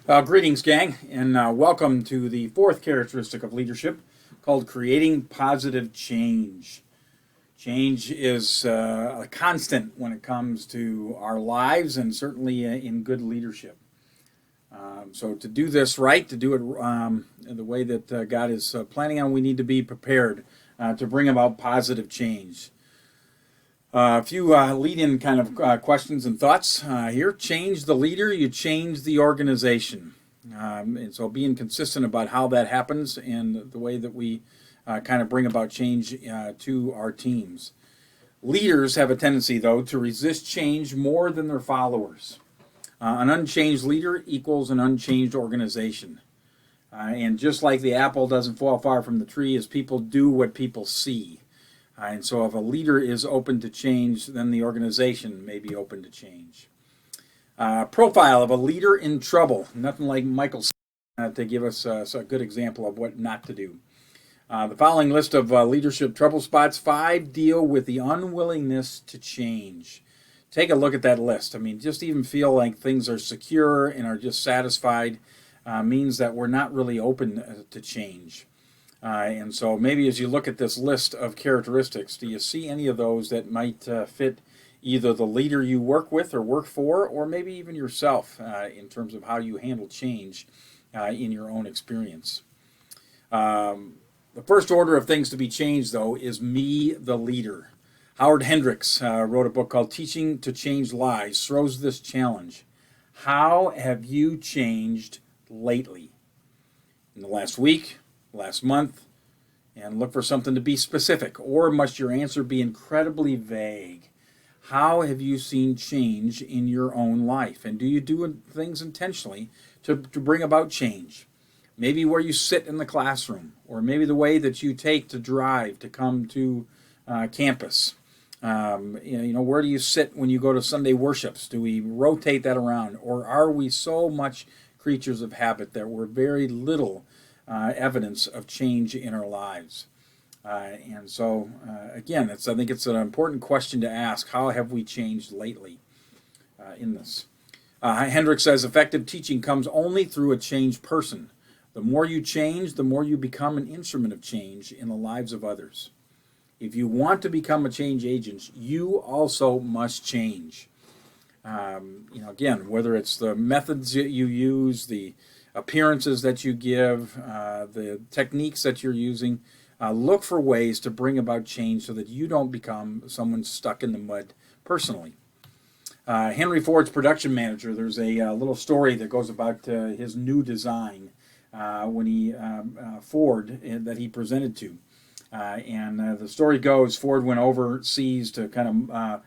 Greetings, gang, and welcome to the fourth characteristic of leadership called creating positive change. Change is a constant when it comes to our lives and certainly in good leadership. So, to do this right, to do it the way that God is planning on, we need to be prepared to bring about positive change. A few lead-in kind of questions and thoughts here. Change the leader, you change the organization. And so being consistent about how that happens and the way that we kind of bring about change to our teams. Leaders have a tendency, though, to resist change more than their followers. An unchanged leader equals an unchanged organization. And just like the apple doesn't fall far from the tree, as people do what people see. And so if a leader is open to change, then the organization may be open to change. Profile of a leader in trouble. Nothing like Michael to give us a good example of what not to do. The following list of leadership trouble spots, 5 deal with the unwillingness to change. Take a look at that list. I mean, just even feel like things are secure and are just satisfied means that we're not really open to change. And so maybe as you look at this list of characteristics, do you see any of those that might fit either the leader you work with or work for, or maybe even yourself in terms of how you handle change in your own experience? The first order of things to be changed, though, is me, the leader. Howard Hendricks wrote a book called Teaching to Change Lives, throws this challenge. How have you changed lately? In the last week, last month, and look for something to be specific, or must your answer be incredibly vague? How have you seen change in your own life? And do you do things intentionally to bring about change? Maybe where you sit in the classroom, or maybe the way that you take to drive to come to campus. Where do you sit when you go to Sunday worships? Do we rotate that around? Or are we so much creatures of habit that we're very little evidence of change in our lives? And so, again, I think it's an important question to ask. How have we changed lately in this? Hendricks says, effective teaching comes only through a changed person. The more you change, the more you become an instrument of change in the lives of others. If you want to become a change agent, you also must change. Again, whether it's the methods that you use, the appearances that you give, the techniques that you're using, look for ways to bring about change so that you don't become someone stuck in the mud personally. Henry Ford's production manager, there's a little story that goes about his new design when he Ford that he presented to. And the story goes, Ford went overseas to kind of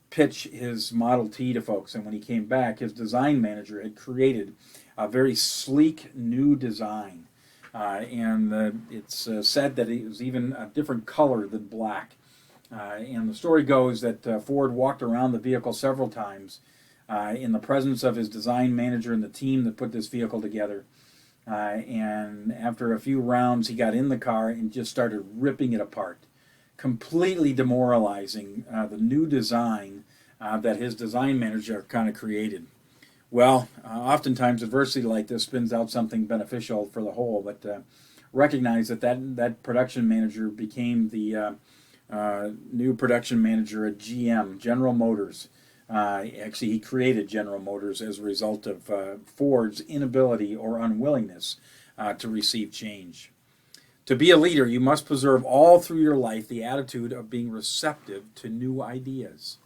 pitch his Model T to folks. And when he came back, his design manager had created a very sleek new design. It's said that it was even a different color than black. And the story goes that Ford walked around the vehicle several times in the presence of his design manager and the team that put this vehicle together. And after a few rounds, he got in the car and just started ripping it apart, completely demoralizing the new design that his design manager kind of created. Well, oftentimes adversity like this spins out something beneficial for the whole, but recognize that production manager became the new production manager at GM, General Motors. Actually, he created General Motors as a result of Ford's inability or unwillingness to receive change. To be a leader, you must preserve all through your life the attitude of being receptive to new ideas.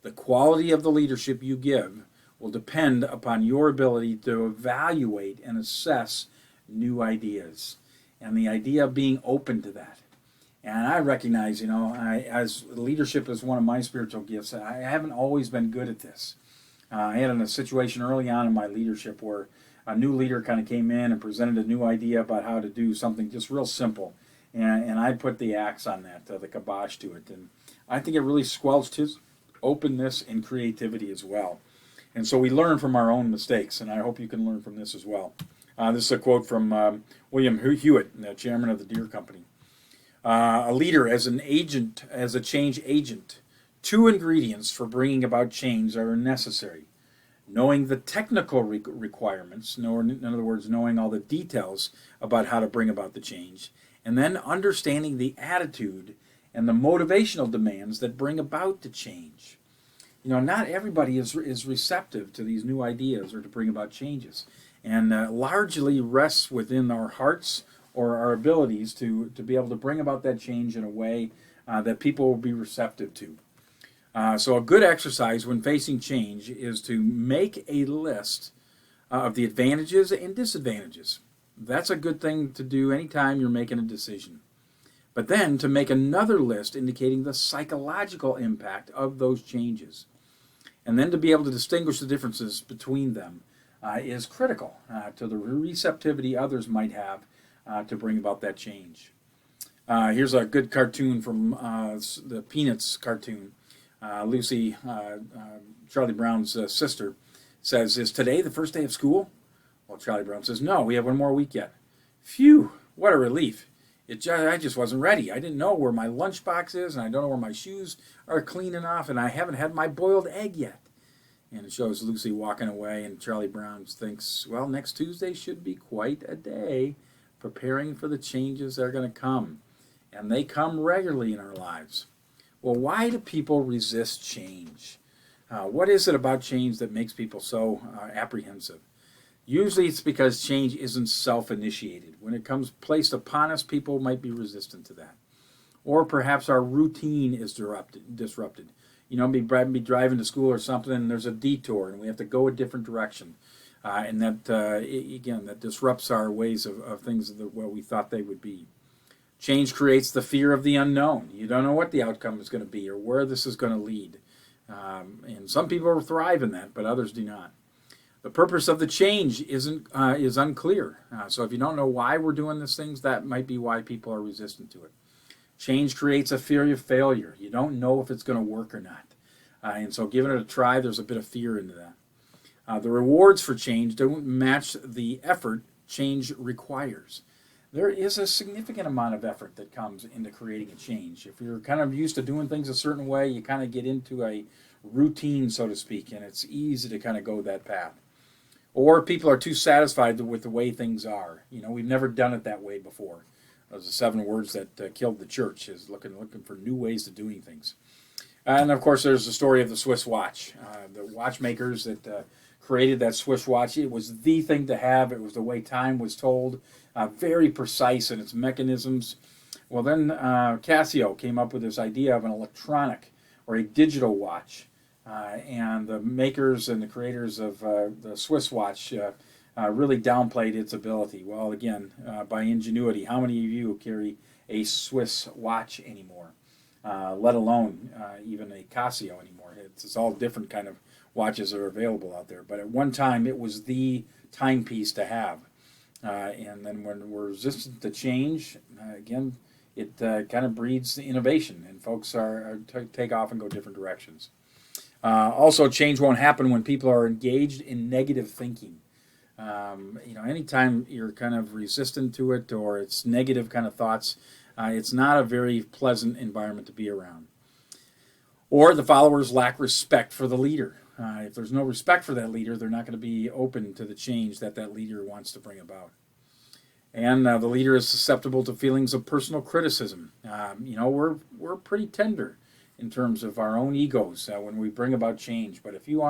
The quality of the leadership you give will depend upon your ability to evaluate and assess new ideas, and the idea of being open to that. And I recognize, as leadership is one of my spiritual gifts, I haven't always been good at this. I had a situation early on in my leadership where a new leader kind of came in and presented a new idea about how to do something just real simple. And I put the axe on that, the kibosh to it. And I think it really squelched his openness and creativity as well. And so we learn from our own mistakes, and I hope you can learn from this as well. This is a quote from William Hewitt, the chairman of the Deere Company. A leader as an agent, as a change agent, 2 ingredients for bringing about change are necessary. knowing the technical requirements, in other words, knowing all the details about how to bring about the change, and then understanding the attitude and the motivational demands that bring about the change. You know, not everybody is receptive to these new ideas or to bring about changes, and largely rests within our hearts or our abilities to be able to bring about that change in a way that people will be receptive to. So a good exercise when facing change is to make a list of the advantages and disadvantages. That's a good thing to do anytime you're making a decision. But then to make another list indicating the psychological impact of those changes. And then to be able to distinguish the differences between them is critical to the receptivity others might have to bring about that change. Here's a good cartoon from the Peanuts cartoon. Lucy, Charlie Brown's sister, says, "Is today the first day of school?" Well, Charlie Brown says, "No, we have one more week yet." Phew, what a relief. I just wasn't ready. I didn't know where my lunchbox is, and I don't know where my shoes are clean enough, and I haven't had my boiled egg yet. And it shows Lucy walking away, and Charlie Brown thinks, well, next Tuesday should be quite a day, preparing for the changes that are going to come. And they come regularly in our lives. Well, why do people resist change? What is it about change that makes people so apprehensive? Usually it's because change isn't self-initiated. When it comes placed upon us, people might be resistant to that. Or perhaps our routine is disrupted. You know, be driving to school or something, and there's a detour, and we have to go a different direction. And that, again, that disrupts our ways of things what we thought they would be. Change creates the fear of the unknown. You don't know what the outcome is going to be or where this is going to lead. And some people thrive in that, but others do not. The purpose of the change is unclear. So if you don't know why we're doing these things, that might be why people are resistant to it. Change creates a fear of failure. You don't know if it's going to work or not. And so giving it a try, there's a bit of fear into that. The rewards for change don't match the effort change requires. There is a significant amount of effort that comes into creating a change. If you're kind of used to doing things a certain way, you kind of get into a routine, so to speak, and it's easy to kind of go that path. Or people are too satisfied with the way things are. You know, we've never done it that way before. Those are 7 words that killed the church, is looking for new ways of doing things. And of course, there's the story of the Swiss watch. The watchmakers that created that Swiss watch, it was the thing to have. It was the way time was told, very precise in its mechanisms. Well, then Casio came up with this idea of an electronic or a digital watch. And the makers and the creators of the Swiss watch really downplayed its ability. Well, again, by ingenuity, how many of you carry a Swiss watch anymore? Let alone even a Casio anymore. It's all different kind of watches that are available out there. But at one time, it was the timepiece to have. And then when we're resistant to change, again, it kind of breeds innovation, and folks take off and go different directions. Also, change won't happen when people are engaged in negative thinking. You know, anytime you're kind of resistant to it or it's negative kind of thoughts, it's not a very pleasant environment to be around. Or the followers lack respect for the leader. If there's no respect for that leader, they're not going to be open to the change that leader wants to bring about. And the leader is susceptible to feelings of personal criticism. You know, we're pretty tender in terms of our own egos when we bring about change. But if you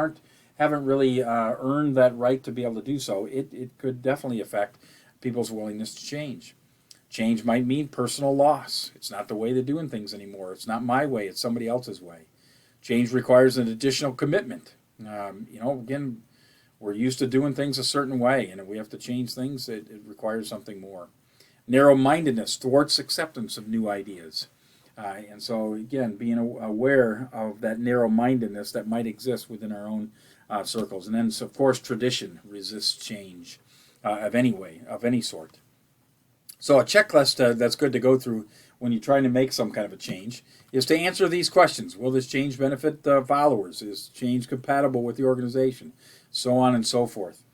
haven't really earned that right to be able to do so, it could definitely affect people's willingness to change. Change might mean personal loss. It's not the way they're doing things anymore. It's not my way. It's somebody else's way. Change requires an additional commitment. You know, again, we're used to doing things a certain way, and if we have to change things, it requires something more. Narrow-mindedness thwarts acceptance of new ideas. And so, again, being aware of that narrow-mindedness that might exist within our own circles. And then, of course, tradition resists change of any sort. So a checklist that's good to go through when you're trying to make some kind of a change is to answer these questions. Will this change benefit followers? Is change compatible with the organization? So on and so forth.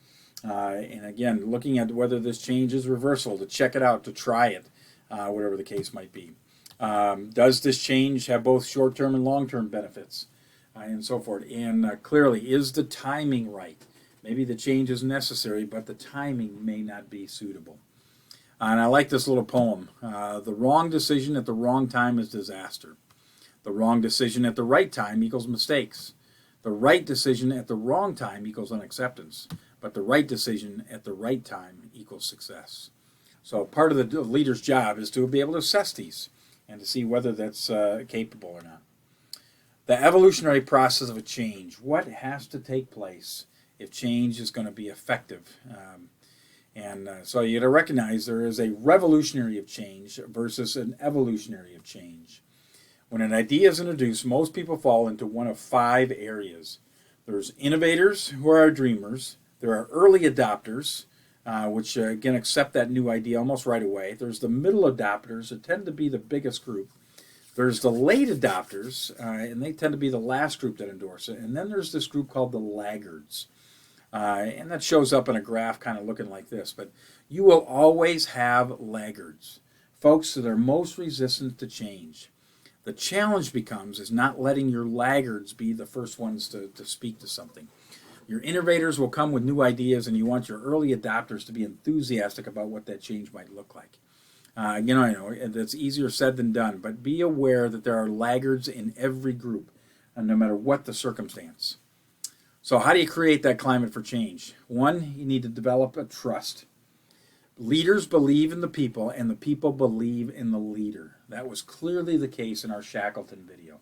And again, looking at whether this change is reversible, to check it out, to try it, whatever the case might be. Does this change have both short-term and long-term benefits? and so forth. And clearly, is the timing right? Maybe the change is necessary, but the timing may not be suitable. And I like this little poem. The wrong decision at the wrong time is disaster. The wrong decision at the right time equals mistakes. The right decision at the wrong time equals unacceptance. But the right decision at the right time equals success. So part of the leader's job is to be able to assess these and to see whether that's capable or not. The evolutionary process of a change. What has to take place if change is going to be effective? So you got to recognize there is a revolutionary of change versus an evolutionary of change. When an idea is introduced, most people fall into one of 5 areas. There's innovators who are dreamers. There are early adopters, which again accept that new idea almost right away. There's the middle adopters, that tend to be the biggest group. There's the late adopters, and they tend to be the last group that endorse it. And then there's this group called the laggards. And that shows up in a graph kind of looking like this. But you will always have laggards, folks that are most resistant to change. The challenge becomes is not letting your laggards be the first ones to speak to something. Your innovators will come with new ideas, and you want your early adopters to be enthusiastic about what that change might look like. I know that's easier said than done, but be aware that there are laggards in every group, no matter what the circumstance. So how do you create that climate for change? 1, you need to develop a trust. Leaders believe in the people, and the people believe in the leader. That was clearly the case in our Shackleton video.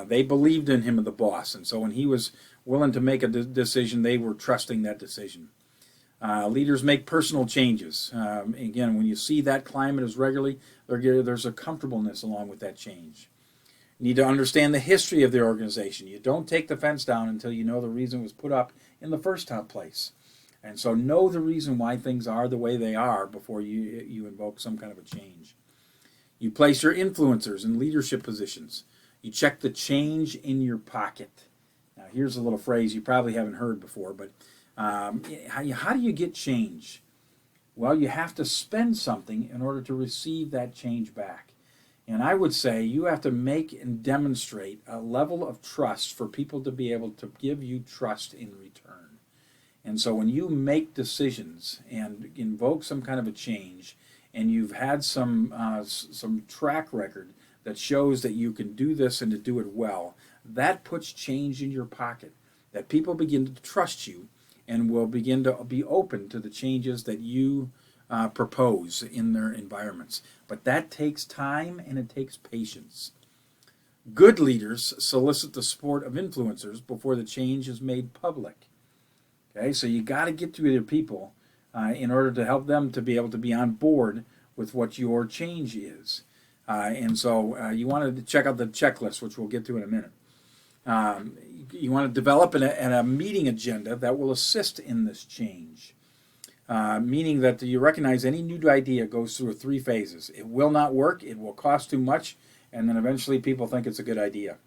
They believed in him, the boss, and so when he was willing to make a decision, they were trusting that decision. Leaders make personal changes. Again, when you see that climate as regularly, there's a comfortableness along with that change. You need to understand the history of the organization. You don't take the fence down until you know the reason it was put up in the first place. And so know the reason why things are the way they are before you invoke some kind of a change. You place your influencers in leadership positions. You check the change in your pocket. Now, here's a little phrase you probably haven't heard before, but how do you get change? Well, you have to spend something in order to receive that change back. And I would say you have to make and demonstrate a level of trust for people to be able to give you trust in return. And so when you make decisions and invoke some kind of a change, and you've had some track record that shows that you can do this and to do it well, that puts change in your pocket, that people begin to trust you and will begin to be open to the changes that you propose in their environments. But that takes time and it takes patience. Good leaders solicit the support of influencers before the change is made public. Okay, so you got to get to your people in order to help them to be able to be on board with what your change is. And so you want to check out the checklist, which we'll get to in a minute. You want to develop a meeting agenda that will assist in this change, meaning that you recognize any new idea goes through 3 phases. It will not work, it will cost too much, and then eventually people think it's a good idea.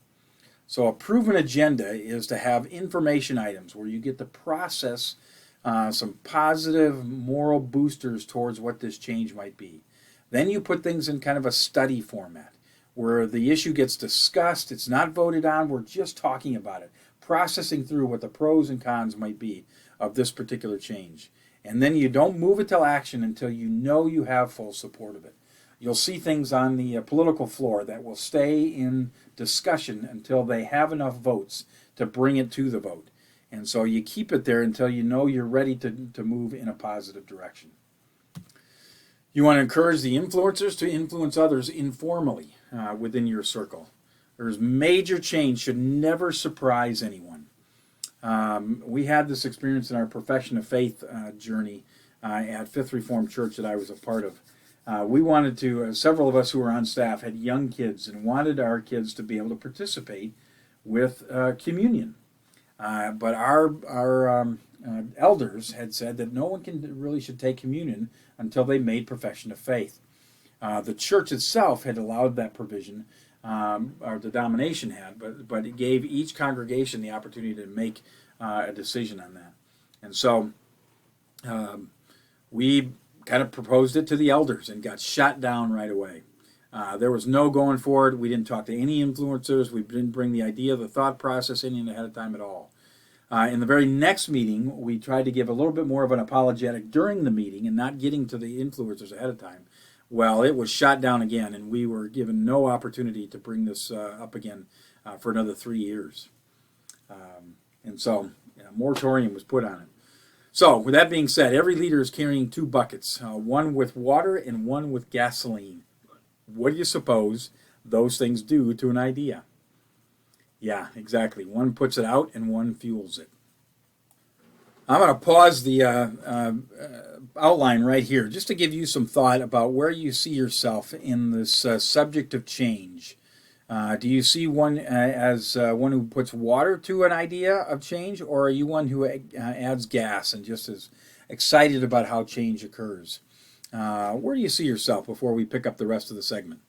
So a proven agenda is to have information items where you get to process some positive moral boosters towards what this change might be. Then you put things in kind of a study format where the issue gets discussed. It's not voted on. We're just talking about it, processing through what the pros and cons might be of this particular change. And then you don't move it till action until you know you have full support of it. You'll see things on the political floor that will stay in discussion until they have enough votes to bring it to the vote. And so you keep it there until you know you're ready to move in a positive direction. You want to encourage the influencers to influence others informally within your circle. There's major change should never surprise anyone. We had this experience in our profession of faith journey at Fifth Reformed Church that I was a part of. We wanted to, several of us who were on staff had young kids and wanted our kids to be able to participate with communion. But our elders had said that no one really should take communion until they made profession of faith. The church itself had allowed that provision, or the denomination had, but it gave each congregation the opportunity to make a decision on that. And so we kind of proposed it to the elders and got shot down right away. There was no going for it. We didn't talk to any influencers. We didn't bring the idea, the thought process in ahead of time at all. In the very next meeting, we tried to give a little bit more of an apologetic during the meeting and not getting to the influencers ahead of time. Well, it was shot down again, and we were given no opportunity to bring this up again for another 3 years. And so, a moratorium was put on it. So, with that being said, every leader is carrying 2 buckets, one with water and one with gasoline. What do you suppose those things do to an idea? Yeah, exactly. One puts it out and one fuels it. I'm going to pause the outline right here just to give you some thought about where you see yourself in this subject of change. Do you see one as one who puts water to an idea of change, or are you one who adds gas and just is excited about how change occurs? Where do you see yourself before we pick up the rest of the segment?